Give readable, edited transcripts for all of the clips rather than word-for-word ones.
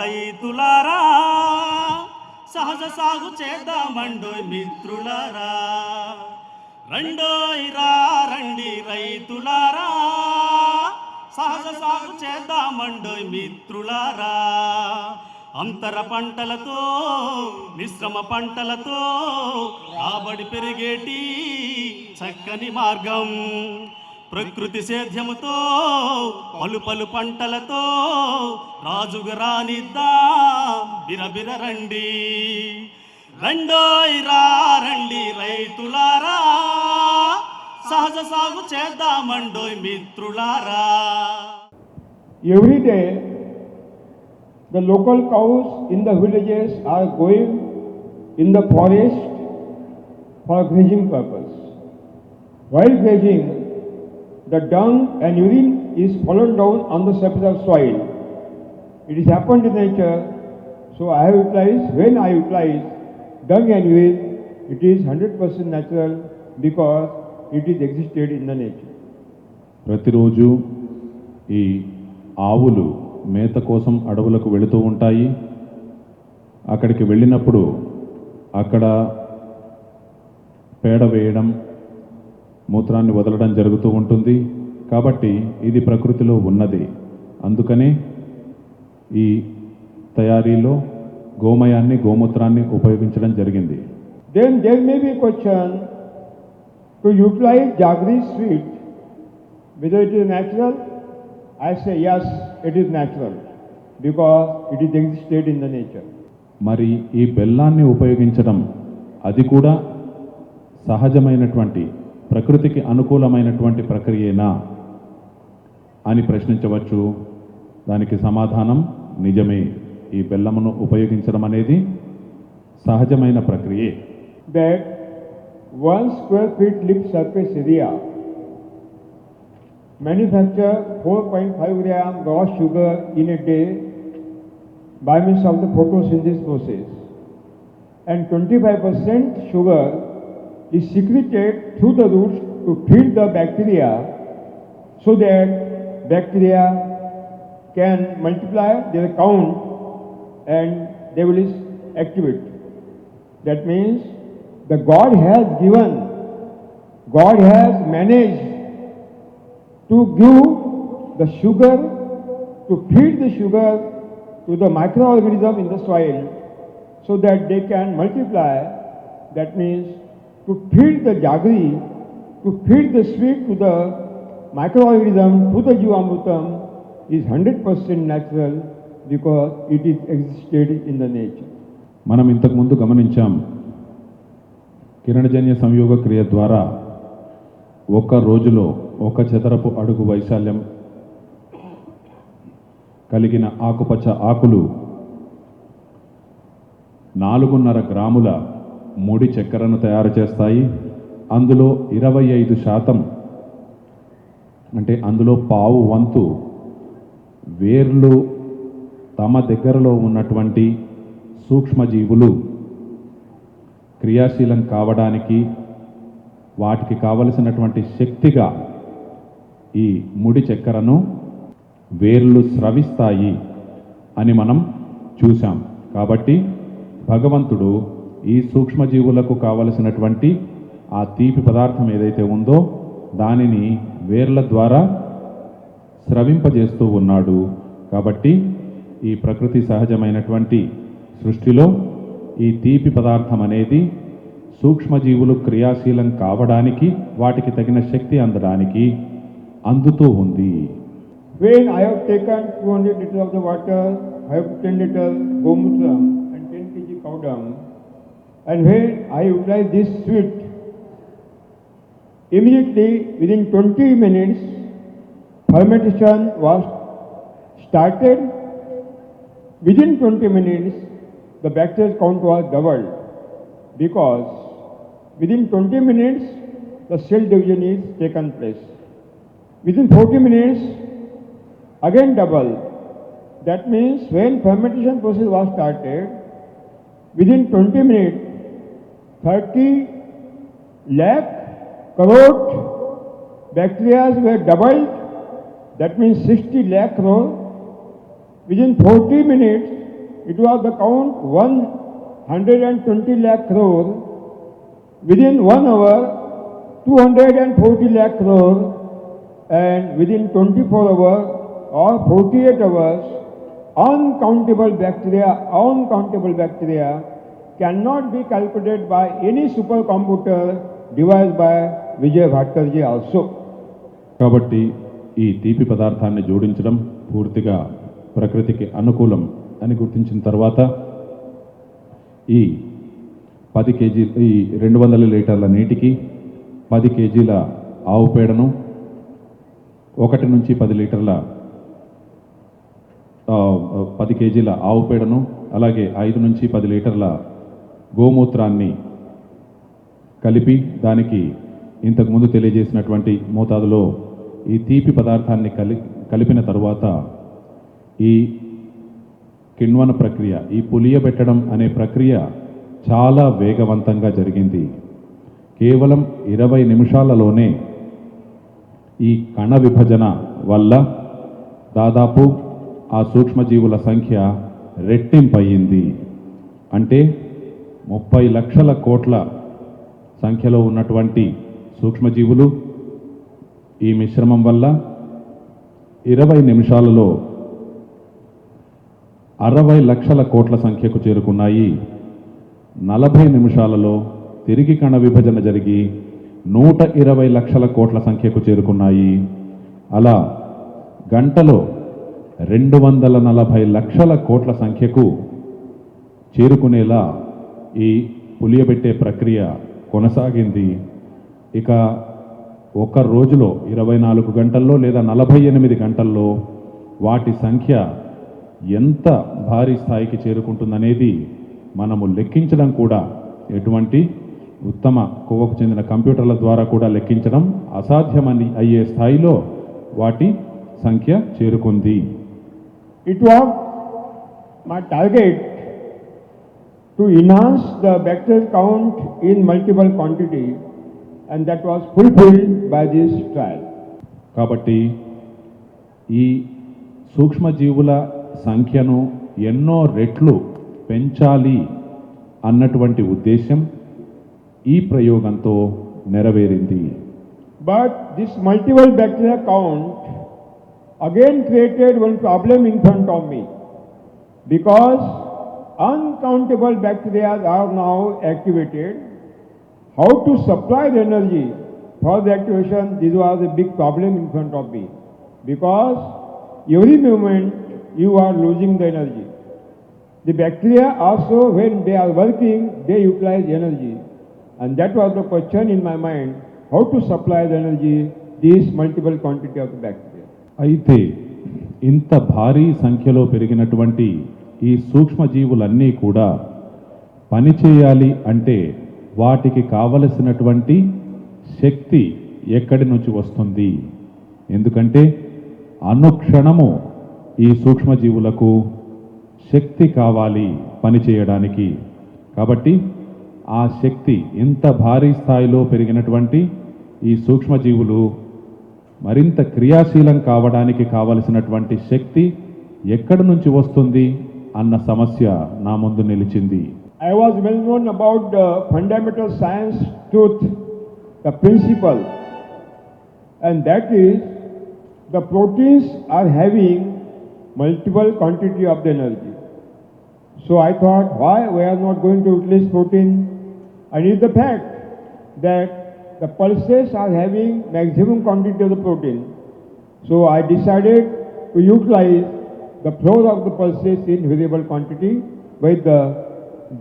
రైతులారా సహజ సాగు చేద్దామండోయ్ మిత్రులారా, రండోయ్ రా రండి రైతులారా, సహజ సాగు చేద్దామండోయ్ మిత్రులారా. అంతర పంటలతో మిశ్రమ పంటలతో రాబడి పెరిగేటి చక్కని మార్గం, ప్రకృతి సేద్యముతో పలు పలు పంటలతో రాజుగా రానిద్దా బిరబిర రండి, రండోయ్ రా రండి రైతులారా, సహజ సాగు చేద్దామండోయ్ మిత్రులారా. Every day the local cows in the villages are going in the forest for grazing purpose. While grazing, the dung and urine is fallen down on the surface of soil. It is happened in nature, so I have utilized, when I utilize dung and urine, it is 100% natural because it is existed in the nature. ప్రతిరోజు ఈ ఆవులు మేత కోసం అడవులకు వెళుతూ ఉంటాయి. అక్కడికి వెళ్ళినప్పుడు అక్కడ పేడ వేయడం, మూత్రాన్ని వదలడం జరుగుతూ ఉంటుంది. కాబట్టి ఇది ప్రకృతిలో ఉన్నది. అందుకనే ఈ తయారీలో గోమయాన్ని, గోమూత్రాన్ని ఉపయోగించడం జరిగింది. Then there may be a question to utilize jaggery sweet, whether it is natural. I say yes, it is natural because it is existed in the nature. మరి ఈ బెల్లాన్ని ఉపయోగించడం అది కూడా సహజమైనటువంటి, ప్రకృతికి అనుకూలమైనటువంటి ప్రక్రియనా అని ప్రశ్నించవచ్చు. దానికి సమాధానం నిజమే. ఈ బెల్లమును ఉపయోగించడం అనేది సహజమైన ప్రక్రియే. That 1 square feet lip surface area manufacture 4.5 gram raw sugar in a day by means of the photosynthesis process, and 25% sugar is secreted through the roots to feed the bacteria so that bacteria can multiply their count and they will activate. That means the God has given, God has managed to give the sugar, to feed the sugar to the microorganism in the soil so that they can multiply. That means to feed the jaggery, to feed the sweet to the microorganism, to the Jivamrutam is 100% natural because it is existed in the nature. మనం ఇంతకు ముందు గమనించాం, కిరణజన్య సంయోగ క్రియ ద్వారా ఒక రోజులో 1 చదరపు అడుగు వైశాల్యం కలిగిన ఆకుపచ్చ ఆకులు 4.5 గ్రాముల ముడి చక్కెరను తయారు చేస్తాయి. అందులో 25%, అంటే అందులో పావు వంతు వేర్లు తమ దగ్గరలో ఉన్నటువంటి సూక్ష్మజీవులు క్రియాశీలం కావడానికి, వాటికి కావలసినటువంటి శక్తిగా ఈ ముడి చక్కెరను వేర్లు స్రవిస్తాయి అని మనం చూసాం. కాబట్టి భగవంతుడు ఈ సూక్ష్మజీవులకు కావలసినటువంటి ఆ తీపి పదార్థం ఏదైతే ఉందో దానిని వేర్ల ద్వారా స్రవింపజేస్తూ ఉన్నాడు. కాబట్టి ఈ ప్రకృతి సహజమైనటువంటి సృష్టిలో ఈ తీపి పదార్థం అనేది సూక్ష్మజీవులు క్రియాశీలం కావడానికి, వాటికి తగిన శక్తి అందడానికి అందుతూ ఉంది. When I have taken 200 liters of the water, I have 10 liters gomutram and 10 kg cow dung, and when I utilize this sweet, immediately within 20 minutes fermentation was started. Within 20 minutes the bacterial count was doubled because within 20 minutes the cell division is taken place. Within 40 minutes again double. That means when fermentation process was started, within 20 minutes 30 lakh crore bacteria were doubled. That means 60 lakh crore. Within 40 minutes it was the count 120 lakh crore. Within 1 hour, 240 lakh crore, and within 24 hours or 48 hours, uncountable bacteria cannot be calculated by any supercomputer devised by Vijay Bhatkarji also. కాబట్టి ఈ తీపి పదార్థాన్ని జోడించడం పూర్తిగా ప్రకృతికి అనుకూలం అని గుర్తించిన తర్వాత ఈ 10 కేజీ ఈ 200 లీటర్ల నీటికి 10 కేజీల ఆవు పేడను 1 నుంచి 10 లీటర్ల 10 కేజీల ఆవు పేడను అలాగే 5 నుంచి 10 లీటర్ల గోమూత్రాన్ని కలిపి దానికి ఇంతకుముందు తెలియజేసినటువంటి మోతాదులో ఈ తీపి పదార్థాన్ని కలిపిన తరువాత ఈ కిణ్వన ప్రక్రియ, ఈ పులియబెట్టడం అనే ప్రక్రియ చాలా వేగవంతంగా జరిగింది. కేవలం 20 నిమిషాలలోనే ఈ కణ విభజన వల్ల దాదాపు ఆ సూక్ష్మజీవుల సంఖ్య రెట్టింపయింది. అంటే 30 లక్షల కోట్ల సంఖ్యలో ఉన్నటువంటి సూక్ష్మజీవులు ఈ మిశ్రమం వల్ల 20 నిమిషాలలో 60 లక్షల కోట్ల సంఖ్యకు చేరుకున్నాయి. 40 నిమిషాలలో తిరిగి కణ విభజన జరిగి 120 లక్షల కోట్ల సంఖ్యకు చేరుకున్నాయి. అలా గంటలో 240 లక్షల కోట్ల సంఖ్యకు చేరుకునేలా ఈ పులియబెట్టే ప్రక్రియ కొనసాగింది. ఇక ఒక రోజులో 24 గంటల్లో లేదా 48 గంటల్లో వాటి సంఖ్య ఎంత భారీ స్థాయికి చేరుకుంటుందనేది మనము లెక్కించడం కూడా ఎటువంటి ఉత్తమ కొవ్వకు చెందిన కంప్యూటర్ల ద్వారా కూడా లెక్కించడం అసాధ్యమని అయ్యే స్థాయిలో వాటి సంఖ్య చేరుకుంది. It was my target to enhance the bacterial count in multiple quantity, and that was fulfilled by this trial. కాబట్టి ఈ సూక్ష్మజీవుల సంఖ్యను ఎన్నో రెట్లు పెంచాలి అన్నటువంటి ఉద్దేశం ఈ ప్రయోగంతో నెరవేరింది. But this multiple bacterial count again created one problem in front of me, because uncountable bacteria are now activated. How to supply the energy for the activation, this was a big problem in front of me, because every moment you are losing the energy. The bacteria also, when they are working, they utilize energy, and that was the question in my mind, how to supply the energy, this multiple quantity of the bacteria. అయితే ఇంత భారీ సంఖ్యలో పెరిగినటువంటి ఈ సూక్ష్మజీవులన్నీ కూడా పనిచేయాలి అంటే వాటికి కావలసినటువంటి శక్తి ఎక్కడి నుంచి వస్తుంది? ఎందుకంటే అనుక్షణము ఈ సూక్ష్మజీవులకు శక్తి కావాలి పనిచేయడానికి. కాబట్టి ఆ శక్తి, ఇంత భారీ స్థాయిలో పెరిగినటువంటి ఈ సూక్ష్మజీవులు మరింత క్రియాశీలం కావడానికి కావలసినటువంటి శక్తి ఎక్కడి నుంచి వస్తుంది అన్న సమస్య నా ముందు నిలిచింది. I was well known about the fundamental science truth, the principle, and that is the proteins are having multiple quantity of the energy. So I thought, why we are not going to utilize protein? And it is the fact that the pulses are having maximum quantity of the protein. So I decided to utilize the flow of the pulses in variable quantity with the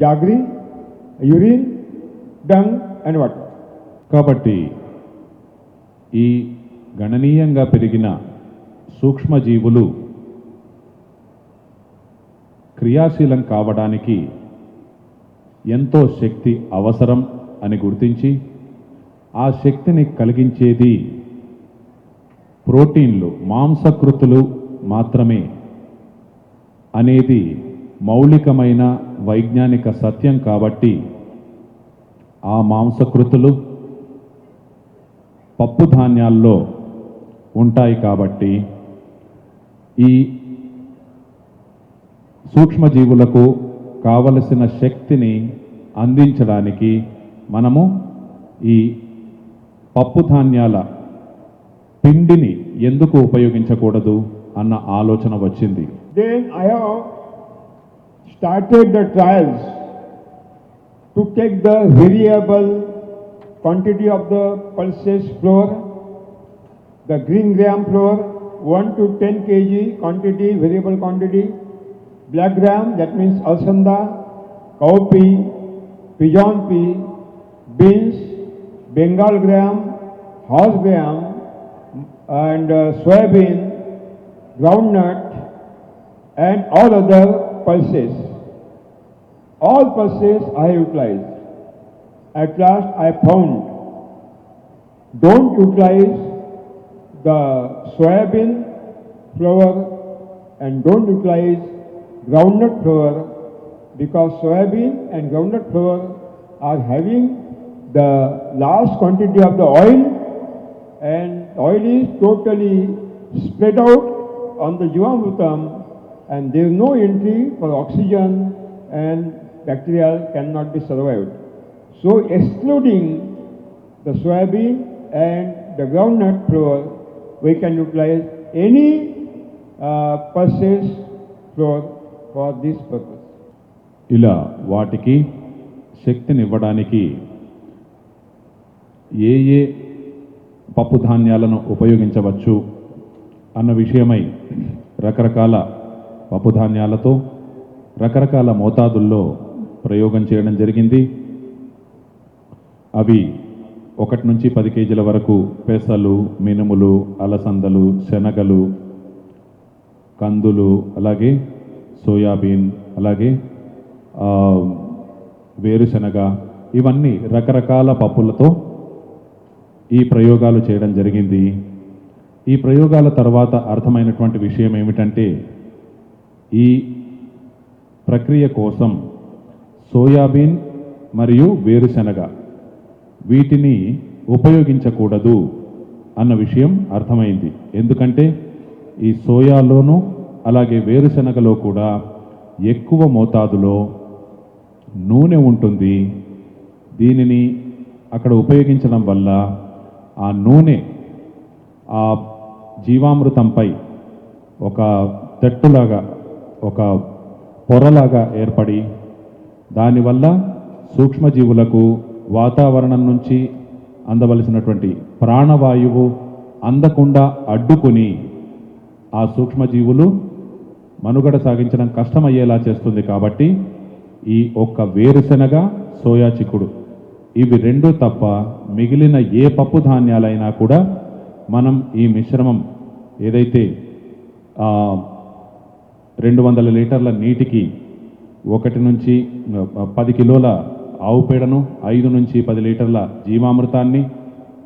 jaggery, urine, dung and water. కాబట్టి ఈ గణనీయంగా పెరిగిన సూక్ష్మజీవులు క్రియాశీలం కావడానికి ఎంతో శక్తి అవసరం అని గుర్తించి ఆ శక్తిని కలిగించేది ప్రోటీన్లు, మాంసకృతులు మాత్రమే అనేది మౌలికమైన వైజ్ఞానిక సత్యం. కాబట్టి ఆ మాంసకృతులు పప్పు ధాన్యాల్లో ఉంటాయి. కాబట్టి ఈ సూక్ష్మజీవులకు కావలసిన శక్తిని అందించడానికి మనము ఈ పప్పు ధాన్యాల పిండిని ఎందుకు ఉపయోగించకూడదు అన్న ఆలోచన వచ్చింది. Then I have started the trials to take the variable quantity of the pulses flour, the green gram flour 1 to 10 kg quantity, variable quantity, black gram that means alsanda, cowpea, pigeon pea, beans, Bengal gram, horse gram and soybean, groundnut and all other pulses. All pulses I utilized. At last I found don't utilize the soybean flour and don't utilize groundnut flour because soybean and groundnut flour are having the large quantity of the oil and oil is totally spread out on the Jivamrutam and there is no entry for oxygen and bacteria cannot be survived. So excluding the soybean and the groundnut flour, we can utilize any pulses flour for this purpose. ఇలా వాటికి శక్తినివ్వడానికి ఏ ఏ పప్పు ధాన్యాలను ఉపయోగించవచ్చు అన్న విషయమై రకరకాల పప్పు ధాన్యాలతో రకరకాల మోతాదుల్లో ప్రయోగం చేయడం జరిగింది. అవి 1 నుంచి 10 కేజీల వరకు పెసలు, మినుములు, అలసందలు, శనగలు, కందులు, అలాగే సోయాబీన్, అలాగే వేరుశనగ, ఇవన్నీ రకరకాల పప్పులతో ఈ ప్రయోగాలు చేయడం జరిగింది. ఈ ప్రయోగాల తర్వాత అర్థమైనటువంటి విషయం ఏమిటంటే ఈ ప్రక్రియ కోసం సోయాబీన్ మరియు వేరుశనగ వీటిని ఉపయోగించకూడదు అన్న విషయం అర్థమైంది. ఎందుకంటే ఈ సోయాలోనూ అలాగే వేరుశనగలో కూడా ఎక్కువ మోతాదులో నూనె ఉంటుంది. దీనిని అక్కడ ఉపయోగించడం వల్ల ఆ నూనె ఆ జీవామృతంపై ఒక తెట్టులాగా, ఒక పొరలాగా ఏర్పడి దానివల్ల సూక్ష్మజీవులకు వాతావరణం నుంచి అందవలసినటువంటి ప్రాణవాయువు అందకుండా అడ్డుకుని ఆ సూక్ష్మజీవులు మనుగడ సాగించడం కష్టమయ్యేలా చేస్తుంది. కాబట్టి ఈ ఒక్క వేరుశనగ, సోయా చిక్కుడు ఇవి రెండు తప్ప మిగిలిన ఏ పప్పు ధాన్యాలైనా కూడా మనం ఈ మిశ్రమం ఏదైతే 200 లీటర్ల నీటికి 1 నుంచి 10 కిలోల ఆవు పేడను, 5 నుంచి 10 లీటర్ల జీవామృతాన్ని,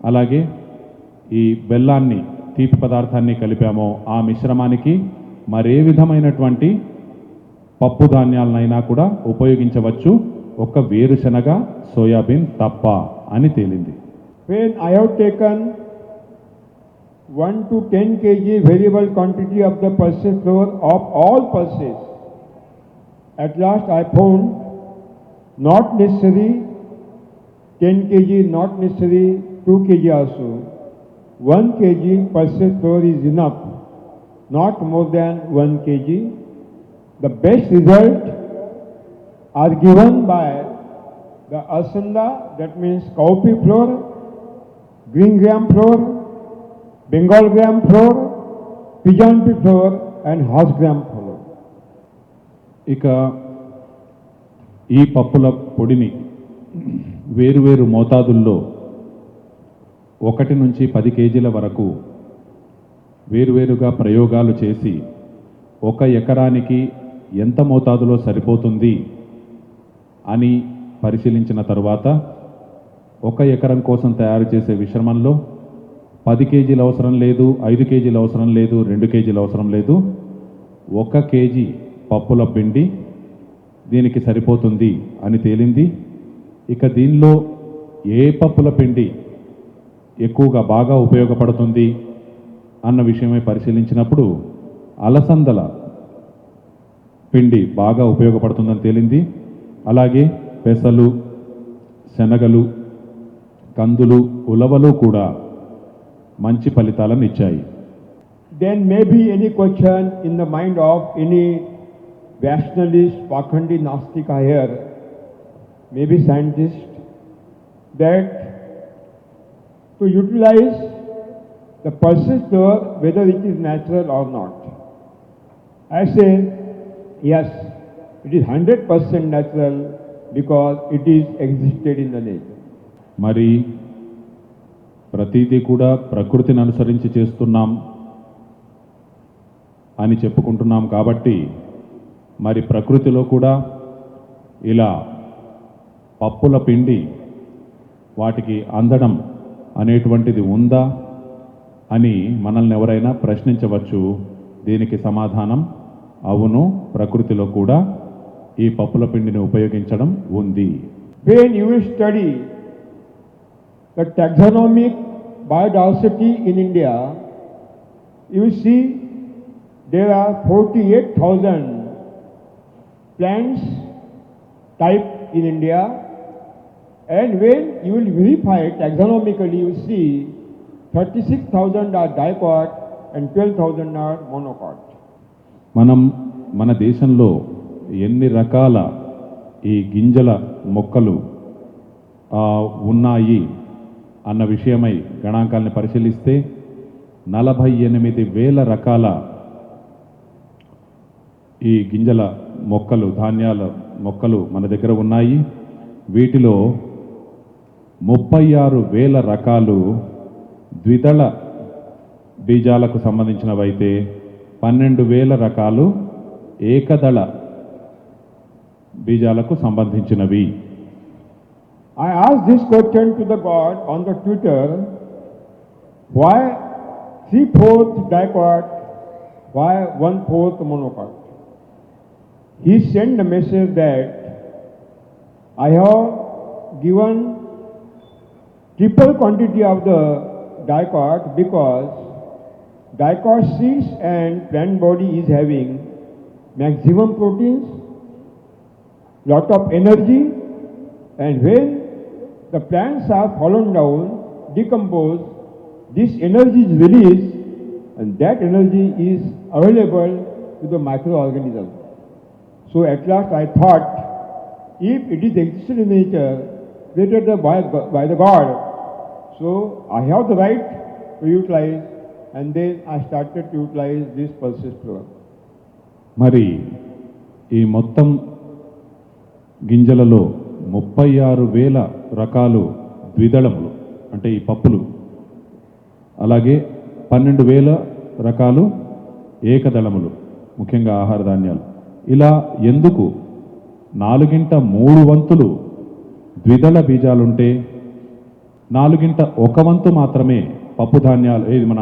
అలాగే ఈ బెల్లాన్ని, తీపి పదార్థాన్ని కలిపామో ఆ మిశ్రమానికి మరే విధమైనటువంటి పప్పు ధాన్యాలనైనా కూడా ఉపయోగించవచ్చు, ఒక్క వేరుశనగ, సోయాబీన్ తప్ప అని తేలింది. When I have taken 1 to 10 kg variable quantity of the pulses flour of all pulses, at last I found not necessary 10 kg, not necessary 2 kg also. 1 kg pulses flour is enough, not more than 1 kg. The best result are given by the alsanda, that means cowpea flour, green gram flour, Bengal gram flour, pigeon pea flour and horse gram flour. ఇక ఈ పప్పుల పొడిని వేరువేరు మోతాదుల్లో 1 నుంచి 10 కేజీల వరకు వేరువేరుగా ప్రయోగాలు చేసి 1 ఎకరానికి ఎంత మోతాదులో సరిపోతుంది అని పరిశీలించిన తరువాత 1 ఎకరం కోసం తయారు చేసే మిశ్రమంలో 10 కేజీలు అవసరం లేదు, 5 కేజీలు అవసరం లేదు, 2 కేజీలు అవసరం లేదు, 1 కేజీ పప్పుల పిండి దీనికి సరిపోతుంది అని తేలింది. ఇక దీనిలో ఏ పప్పుల పిండి ఎక్కువగా బాగా ఉపయోగపడుతుంది అన్న విషయమై పరిశీలించినప్పుడు అలసందల పిండి బాగా ఉపయోగపడుతుందని తేలింది. అలాగే పెసలు, శనగలు, కందులు, ఉలవలు కూడా మంచి ఫలితాలను ఇచ్చాయి. There may be any question in the mind of any rationalist, Pakhandi, Nastika here, maybe scientist, that to utilize the pulses flower, whether it is natural or not. I say, yes, it is 100% natural because it is existed in the nature. మరి ప్రతిదీ కూడా ప్రకృతిని అనుసరించి చేస్తున్నాం అని చెప్పుకుంటున్నాం కాబట్టి మరి ప్రకృతిలో కూడా ఇలా పప్పుల పిండి వాటికి అందడం అనేటువంటిది ఉందా అని మనల్ని ఎవరైనా ప్రశ్నించవచ్చు. దీనికి సమాధానం అవును, ప్రకృతిలో కూడా ఈ పప్పుల పిండిని ఉపయోగించడం ఉంది. When you study the taxonomic biodiversity in India, you see there are 48,000 plants type in India, and when you will verify taxonomically, you see 36,000 are dicot and 12,000 are monocot. మన దేశంలో ఎన్ని రకాల ఈ గింజల మొక్కలు ఉన్నాయి అన్న విషయమై గణాంకాలను పరిశీలిస్తే 48,000 రకాల ఈ గింజల మొక్కలు, ధాన్యాల మొక్కలు మన దగ్గర ఉన్నాయి. వీటిలో 36,000 రకాలు ద్విదళ బీజాలకు సంబంధించినవైతే 12,000 రకాలు ఏకదళ బీజాలకు సంబంధించినవి. I asked this question to the God on the Twitter, why 3/4 dicot, why 1/4 monocot? He sent a message that I have given triple quantity of the dicot because dicot seeds and plant body is having maximum proteins, lot of energy, and when the plants are fallen down, decomposed, this energy is released and that energy is available to the microorganisms. So at last I thought, if it is existed in nature, created by the God, so I have the right to utilize, and then I started to utilize this pulses flower. మరి ఈ మొత్తం గింజలలో 36,000 రకాలు ద్విదళములు అంటే ఈ పప్పులు, అలాగే 12,000 రకాలు ఏకదళములు ముఖ్యంగా ఆహార ధాన్యాలు. ఇలా ఎందుకు 4/3 ద్విదళ బీజాలుంటే 4/1 మాత్రమే పప్పు ధాన్యాలు మన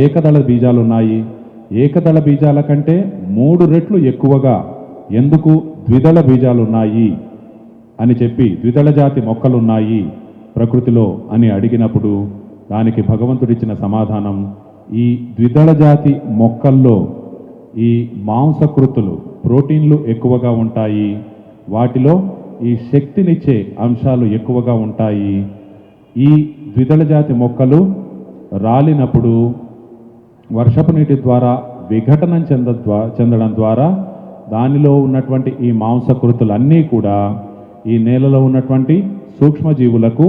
ఏకదళ బీజాలు ఉన్నాయి. ఏకదళ బీజాల కంటే 3 రెట్లు ఎక్కువగా ఎందుకు ద్విదళ బీజాలు ఉన్నాయి అని చెప్పి ద్విదళ జాతి మొక్కలున్నాయి ప్రకృతిలో అని అడిగినప్పుడు దానికి భగవంతుడిచ్చిన సమాధానం, ఈ ద్విదళ జాతి మొక్కల్లో ఈ మాంసకృతులు ప్రోటీన్లు ఎక్కువగా ఉంటాయి, వాటిలో ఈ శక్తినిచ్చే అంశాలు ఎక్కువగా ఉంటాయి. ఈ ద్విదళ జాతి మొక్కలు రాలినప్పుడు వర్షపు నీటి ద్వారా విఘటనం చెందడం ద్వారా దానిలో ఉన్నటువంటి ఈ మాంసకృతులన్నీ కూడా ఈ నేలలో ఉన్నటువంటి సూక్ష్మజీవులకు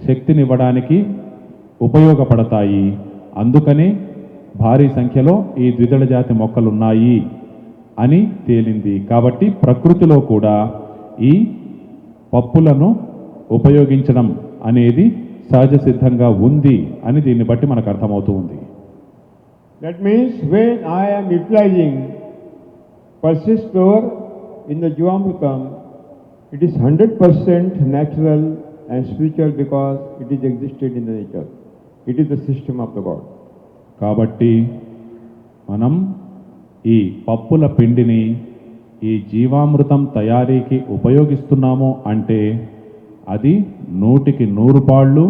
శక్తినివ్వడానికి ఉపయోగపడతాయి. అందుకనే భారీ సంఖ్యలో ఈ ద్విదళ జాతి మొక్కలున్నాయి అని తేలింది. కాబట్టి ప్రకృతిలో కూడా ఈ పప్పులను ఉపయోగించడం అనేది సహజ సిద్ధంగా ఉంది అని దీన్ని బట్టి మనకు అర్థమవుతూ ఉంది. That means when I am utilizing pulses flower in the Jivamrutam, it is 100% natural and spiritual because it is existed in the nature. It is the system of the God. కాబట్టి మనం ఈ పప్పుల పిండిని ఈ జీవామృతం తయారీకి ఉపయోగిస్తున్నాము అంటే అది 100% పాళ్ళు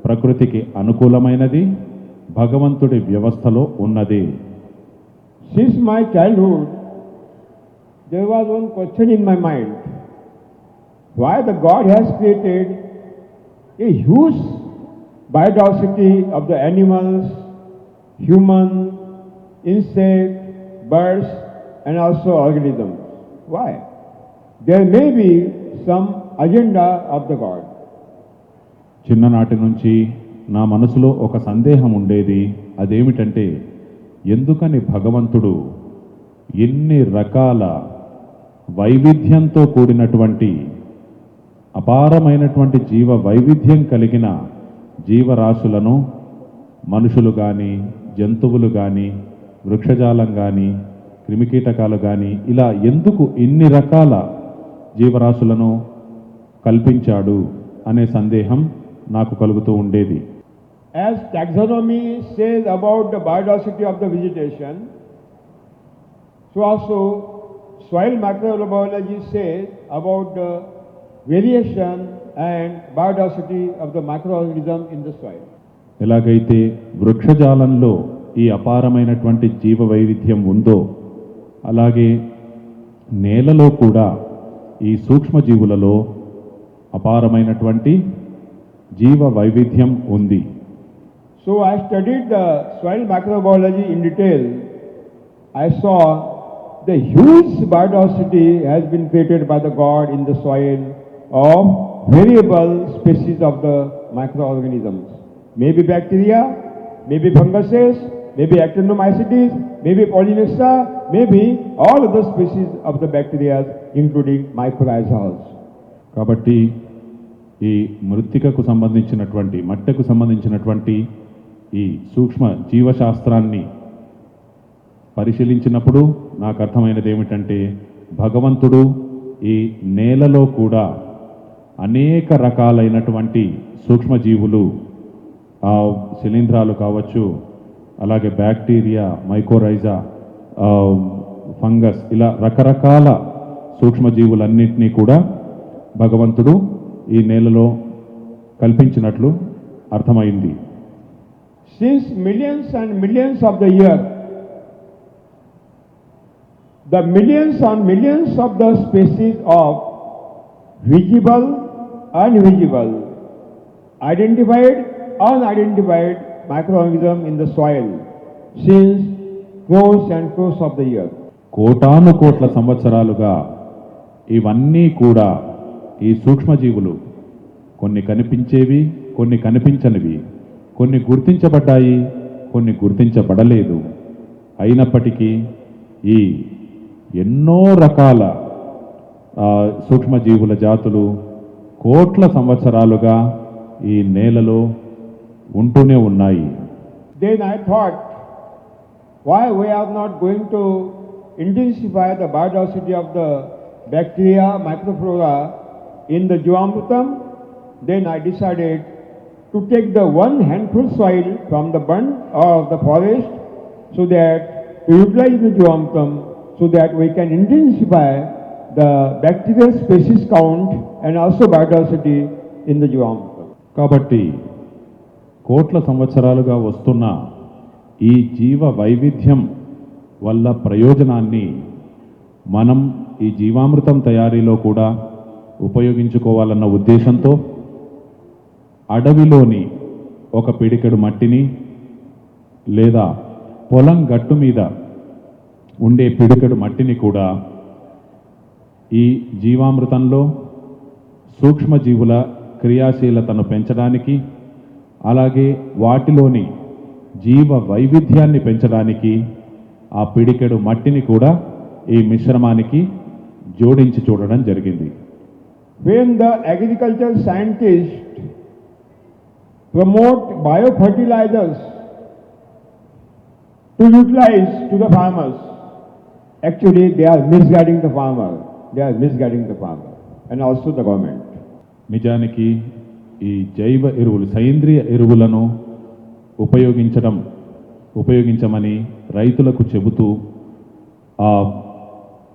ప్రకృతికి అనుకూలమైనది, భగవంతుడి వ్యవస్థలో ఉన్నది. Since my childhood, there was one question in my mind. Why the God has created a huge biodiversity of the animals, human, insect, birds, and also organisms? Why? There may be some agenda of the God. చిన్ననాటి నుంచి నా మనసులో ఒక సందేహం ఉండేది. అదేమిటంటే, ఎందుకని భగవంతుడు ఎన్ని రకాల వైవిధ్యంతో కూడినటువంటి అపారమైనటువంటి జీవ వైవిధ్యం కలిగిన జీవరాశులను, మనుషులు కానీ, జంతువులు కానీ, వృక్షజాలం కానీ, క్రిమికీటకాలు కానీ, ఇలా ఎందుకు ఇన్ని రకాల జీవరాశులను కల్పించాడు అనే సందేహం నాకు కలుగుతూ ఉండేది. As taxonomy says about the biodiversity of the vegetation, so also soil microbiology says about the variation and biodiversity of the microorganism in the soil. ఎలాగైతే వృక్షజాలంలో ఈ అపారమైనటువంటి జీవ వైవిధ్యం ఉందో, అలాగే నేలలో కూడా ఈ సూక్ష్మజీవులలో అపారమైనటువంటి జీవ వైవిధ్యం ఉంది. So I studied the soil microbiology in detail. I saw the huge biodiversity has been created by the God in the soil of variable species of the microorganisms. Maybe bacteria, maybe funguses, maybe actinomycetes, maybe polymyxa, maybe all of the species of the bacteria including mycorrhizals. కాబట్టి ఈ మృత్తికకు సంబంధించినటువంటి, మట్టకు సంబంధించినటువంటి ఈ సూక్ష్మ జీవశాస్త్రాన్ని పరిశీలించినప్పుడు నాకు అర్థమైనది ఏమిటంటే, భగవంతుడు ఈ నేలలో కూడా అనేక రకాలైనటువంటి సూక్ష్మజీవులు, శిలీంధ్రాలు కావచ్చు, అలాగే బ్యాక్టీరియా, మైకోరైజా, ఫంగస్, ఇలా రకరకాల సూక్ష్మజీవులన్నింటినీ కూడా భగవంతుడు ఈ నేలలో కల్పించినట్లు అర్థమైంది. Since millions and millions of the year, the millions and millions of the species of visible, invisible, identified, unidentified microorganism in the soil since crores and crores of the year. కోటాను కోట్ల సంవత్సరాలుగా ఇవన్నీ కూడా ఈ సూక్ష్మజీవులు, కొన్ని కనిపించేవి, కొన్ని కనిపించనివి, కొన్ని గుర్తించబడ్డాయి, కొన్ని గుర్తించబడలేదు. అయినప్పటికీ ఈ ఎన్నో రకాల సూక్ష్మజీవుల జాతులు కోట్ల సంవత్సరాలుగా ఈ నేలలో ఉంటూనే ఉన్నాయి. Then I thought, why we are not going to intensify the biodiversity of the bacteria, microflora in the Jivamrutam? Then I decided to take the one handful soil from the burnt or the forest, so that to utilize the Jivamrutam, so that we can intensify the bacterial species count and also biodiversity in the Jivamrutam. కాబట్టి కోట్ల సంవత్సరాలుగా వస్తున్న ఈ జీవ వైవిధ్యం వల్ల ప్రయోజనాన్ని మనం ఈ జీవామృతం తయారీలో కూడా ఉపయోగించుకోవాలన్న ఉద్దేశంతో అడవిలోని ఒక పిడికెడు మట్టిని, లేదా పొలం గట్టు మీద ఉండే పిడికెడు మట్టిని కూడా ఈ జీవామృతంలో సూక్ష్మజీవుల క్రియాశీలతను పెంచడానికి, అలాగే వాటిలోని జీవ వైవిధ్యాన్ని పెంచడానికి ఆ పిడికెడు మట్టిని కూడా ఈ మిశ్రమానికి జోడించి చూడడం జరిగింది. When the agricultural scientists promote biofertilizers to utilize to the farmers, actually they are misguiding the farmer. They are misguiding the farmer and also the government. నిజానికి ఈ జైవ ఎరువులు, సేంద్రియ ఎరువులను ఉపయోగించమని రైతులకు చెబుతూ ఆ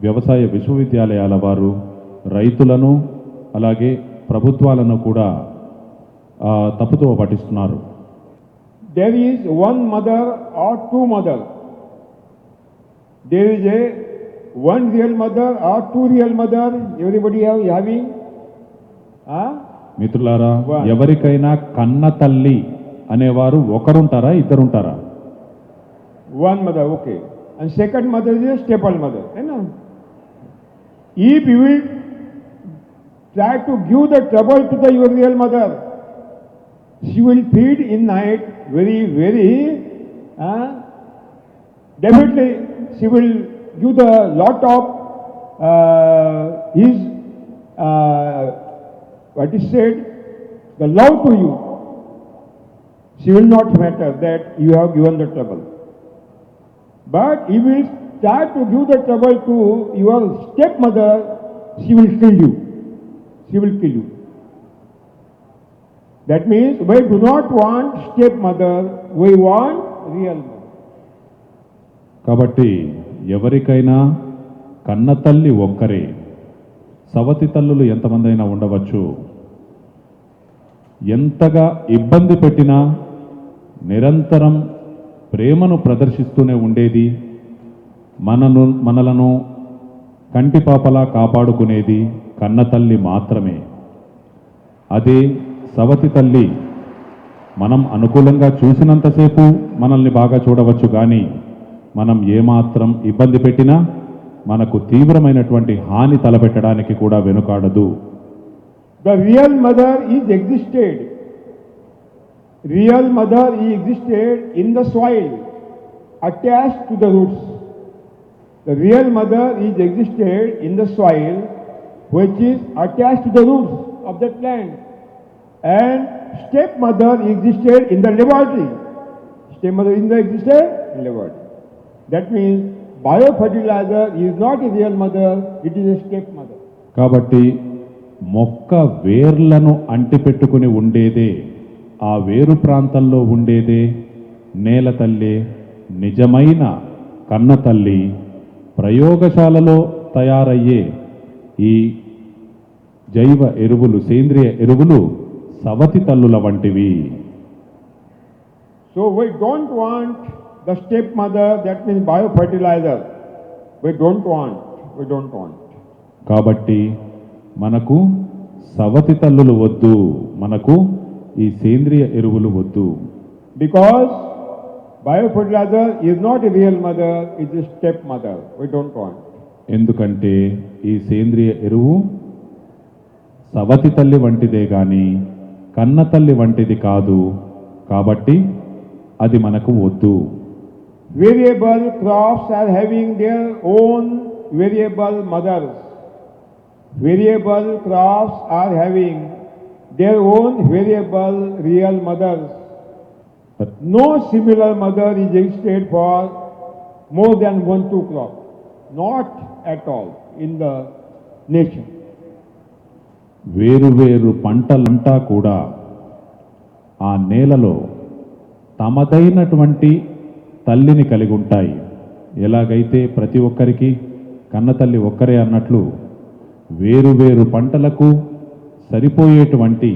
వ్యవసాయ విశ్వవిద్యాలయాల వారు రైతులను అలాగే ప్రభుత్వాలను కూడా తప్పుతో పట్టిస్తున్నారు. There is one mother or two mothers. There is a one real mother or two real mother? Everybody having? Huh? మిత్రులారా, వా. ఎవరికైనా కన్న తల్లి అనేవారు ఒకరుంటారా, ఇద్దరుంటారా? One mother, okay. And second mother is a staple mother. You know? If you will try to give the trouble to your real mother, she will feed in night very, definitely she will give the lot of his, what is said, the love to you. She will not matter that you have given the trouble. But if you start to give the trouble to your stepmother, she will kill you. She will kill you. That means we do not want stepmother, we want real mother. కాబట్టి ఎవరికైనా కన్న తల్లి ఒక్కరే. సవతి తల్లులు ఎంతమంది అయినా ఉండవచ్చు. ఎంతగా ఇబ్బంది పెట్టినా నిరంతరం ప్రేమను ప్రదర్శిస్తూనే ఉండేది, మనలను కంటిపాపలా కాపాడుకునేది కన్న తల్లి మాత్రమే. అదే సవతి తల్లి మనం అనుకూలంగా చూసినంతసేపు మనల్ని బాగా చూడవచ్చు, కానీ మనం ఏమాత్రం ఇబ్బంది పెట్టినా మనకు తీవ్రమైనటువంటి హాని తలపెట్టడానికి కూడా వెనుకాడదు. The real mother is existed. Real mother is existed in the soil, attached to the roots. The real mother is existed in the soil, which is attached to the roots of that plant. And stepmother existed in the laboratory. Stepmother existed in laboratory. That means biofertilizer is not a real mother, it is a stepmother. కాబట్టి మొక్క వేర్లను అంటిపెట్టుకుని ఉండేదే, ఆ వేరు ప్రాంతంలో ఉండేదే నేల తల్లి, నిజమైన కన్న తల్లి. ప్రయోగశాలలో తయారయ్యే ఈ జైవ ఎరువులు, సేంద్రియ ఎరువులు సవతి తల్లుల వంటివి. So we don't want the stepmother, that means biofertilizer. We don't want. కాబట్టి మనకు సవతి తల్లులు వద్దు, మనకు ఈ సేంద్రియ ఎరువులు వద్దు. Because biofertilizer is not a real mother, it is a stepmother. We don't want. ఎందుకంటే ఈ సేంద్రియ ఎరువు సవతి తల్లి వంటిదే గాని కన్న తల్లి వంటిది కాదు. కాబట్టి అది మనకు వద్దు. Variable crops are having their own variable mothers. Variable crops are having their own variable real mothers. No similar mother is existed for more than 1-2 crops. Not at all in the nature. వేరు పంటలంటా కూడా ఆ నేలలో తమదైనటువంటి తల్లిని కలిగి ఉంటాయి. ఎలాగైతే ప్రతి ఒక్కరికి కన్న తల్లి ఒక్కరే అన్నట్లు వేరు పంటలకు సరిపోయేటువంటి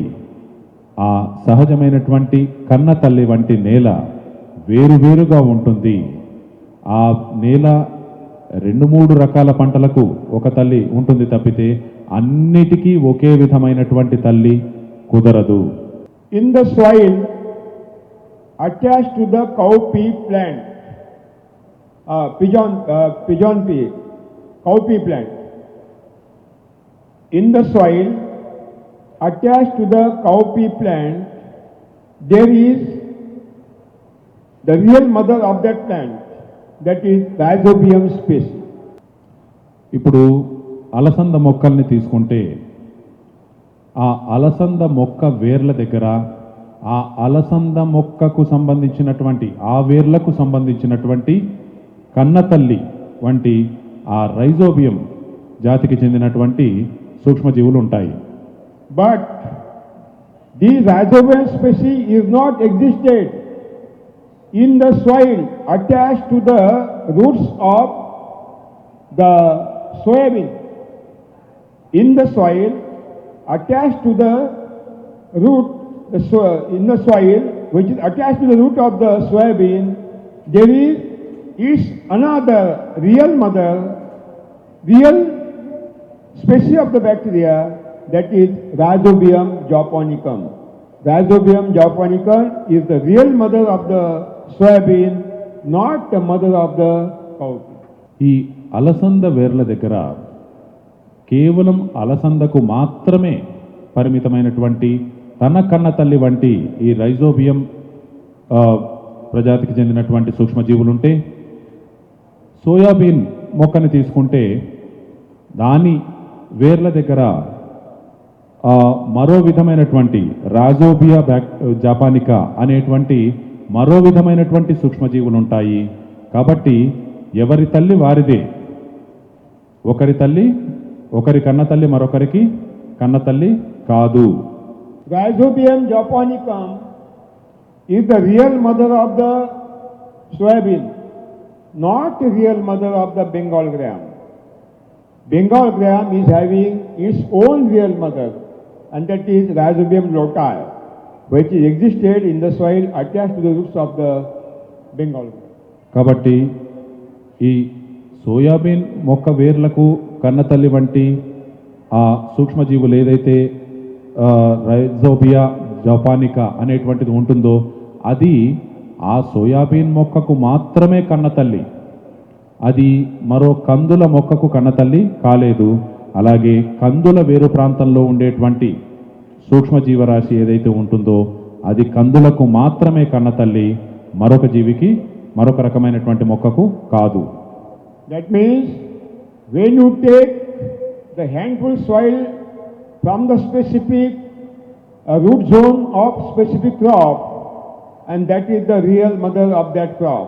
ఆ సహజమైనటువంటి కన్న తల్లి వంటి నేల వేరుగా ఉంటుంది. ఆ నేల 2-3 రకాల పంటలకు ఒక తల్లి ఉంటుంది తప్పితే అన్నిటికీ ఒకే విధమైనటువంటి తల్లి కుదరదు. In the soil attached to the cowpea plant, pigeon pea, cowpea plant. In the soil attached to the cowpea plant, there is the real mother of that plant, that is Rhizobium species. ఇప్పుడు అలసంద మొక్కల్ని తీసుకుంటే ఆ అలసంద మొక్క వేర్ల దగ్గర ఆ అలసంద మొక్కకు సంబంధించినటువంటి ఆ వేర్లకు సంబంధించినటువంటి కన్నతల్లి వంటి ఆ రైజోబియం జాతికి చెందినటువంటి సూక్ష్మజీవులు ఉంటాయి. But these rhizobium species is not existed in the soil attached to the roots of the soybean. In the soil attached to the root, in the soil which is attached to the root of the soybean, there is another real mother real species of the bacteria, that is Rhizobium japonicum. Rhizobium japonicum is the real mother of the soybean, not the mother of the cowpea. ఈ అలసంద వేర్ల దగ్గర కేవలం అలసందకు మాత్రమే పరిమితమైనటువంటి తన కన్న తల్లి వంటి ఈ రైజోబియం ప్రజాతికి చెందినటువంటి సూక్ష్మజీవులుంటే, సోయాబీన్ మొక్కని తీసుకుంటే దాని వేర్ల దగ్గర మరో విధమైనటువంటి రాజోబియా జాపానికా అనేటువంటి మరో విధమైనటువంటి సూక్ష్మజీవులు ఉంటాయి. కాబట్టి ఎవరి తల్లి వారిదే. ఒకరి కన్న తల్లి మరొకరికి కన్న తల్లి కాదు. Rhizobium japonicum is the real mother of the soybean, not the real mother of the Bengal gram. Bengal gram is having its own real mother, and that is Rhizobium loti, which is existed in the soil attached to the roots of the Bengal gram. కాబట్టి ఈ soybean మొక్క వేర్లకు కన్నతల్లి వంటి ఆ సూక్ష్మజీవులు ఏదైతే rhizobia జాపానికా అనేటువంటిది ఉంటుందో అది ఆ సోయాబీన్ మొక్కకు మాత్రమే కన్నతల్లి. అది మరో కందుల మొక్కకు కన్నతల్లి కాలేదు. అలాగే కందుల వేరు ప్రాంతంలో ఉండేటువంటి సూక్ష్మజీవరాశి ఏదైతే ఉంటుందో అది కందులకు మాత్రమే కన్నతల్లి, మరొక జీవికి మరొక రకమైనటువంటి మొక్కకు కాదు. That means when you take the handful soil from the specific root zone of specific crop, and that is the real mother of that crop.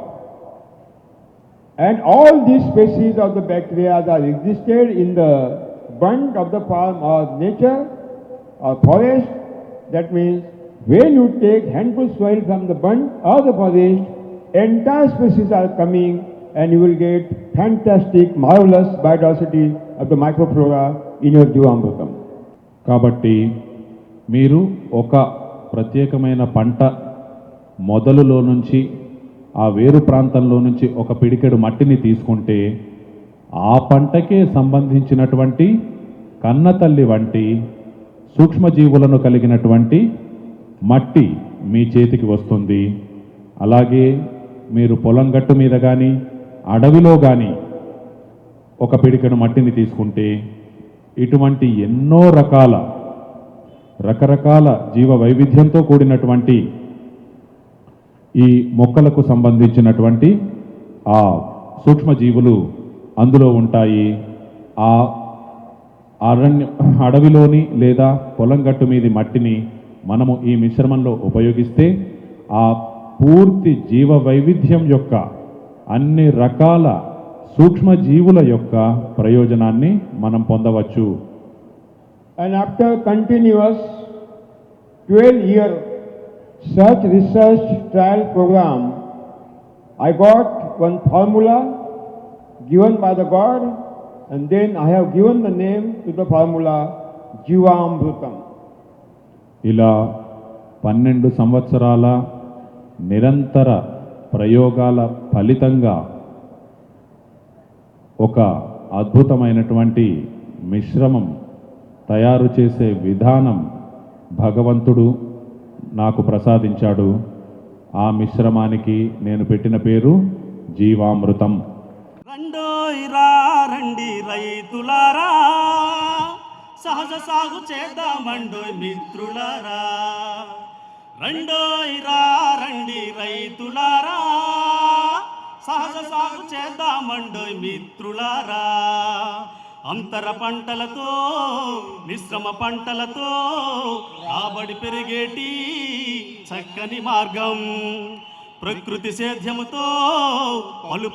And all these species of the bacteria are existed in the bunt of the farm or nature or forest. That means when you take handful soil from the bunt or the forest, entire species are coming and you will get fantastic, marvelous biodiversity of the microflora in your Jivamrutam. కాబట్టి మీరు ఒక ప్రత్యేకమైన పంట మొదలులో నుంచి ఆ వేరు ప్రాంతంలో నుంచి ఒక పిడికెడు మట్టిని తీసుకుంటే ఆ పంటకే సంబంధించినటువంటి కన్నతల్లి వంటి సూక్ష్మజీవులను కలిగినటువంటి మట్టి మీ చేతికి వస్తుంది. అలాగే మీరు పొలం గట్టు మీద కానీ అడవిలో కానీ ఒక పిడికెడు మట్టిని తీసుకుంటే ఇటువంటి ఎన్నో రకరకాల జీవ వైవిధ్యంతో కూడినటువంటి ఈ మొక్కలకు సంబంధించినటువంటి ఆ సూక్ష్మజీవులు అందులో ఉంటాయి. ఆ అడవిలోని లేదా పొలం గట్టు మీది మట్టిని మనము ఈ మిశ్రమంలో ఉపయోగిస్తే ఆ పూర్తి జీవ వైవిధ్యం యొక్క అన్ని రకాల సూక్ష్మజీవుల యొక్క ప్రయోజనాన్ని మనం పొందవచ్చు. And after continuous 12-year such research trial program, I got one formula given by the God, and then I have given the name to the formula Jivamrutam. ఇలా 12 సంవత్సరాల నిరంతర ప్రయోగాల ఫలితంగా ఒక అద్భుతమైనటువంటి మిశ్రమం తయారు చేసే విధానం భగవంతుడు నాకు ప్రసాదించాడు. ఆ మిశ్రమానికి నేను పెట్టిన పేరు జీవామృతం. రండి రైతులారా, సహజ సాగు చేద్దామండోయ్ మిత్రులారా. రండి రైతులారా, సహజ సాగు చేద్దామండోయ్ మిత్రులారా. అంతర పంటలతో మిశ్రమ పంటలతో రాబడి పెరిగేటి చక్కని మార్గం. ప్రకృతి సేద్యముతో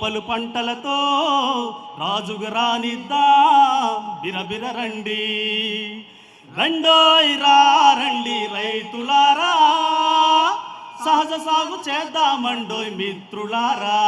పలు పంటలతో రాజుగా రానిద్దాం బిరబిర రండి. రండి రైతులారా, సహజ సాగు చేద్దామండోయ్ మిత్రులారా.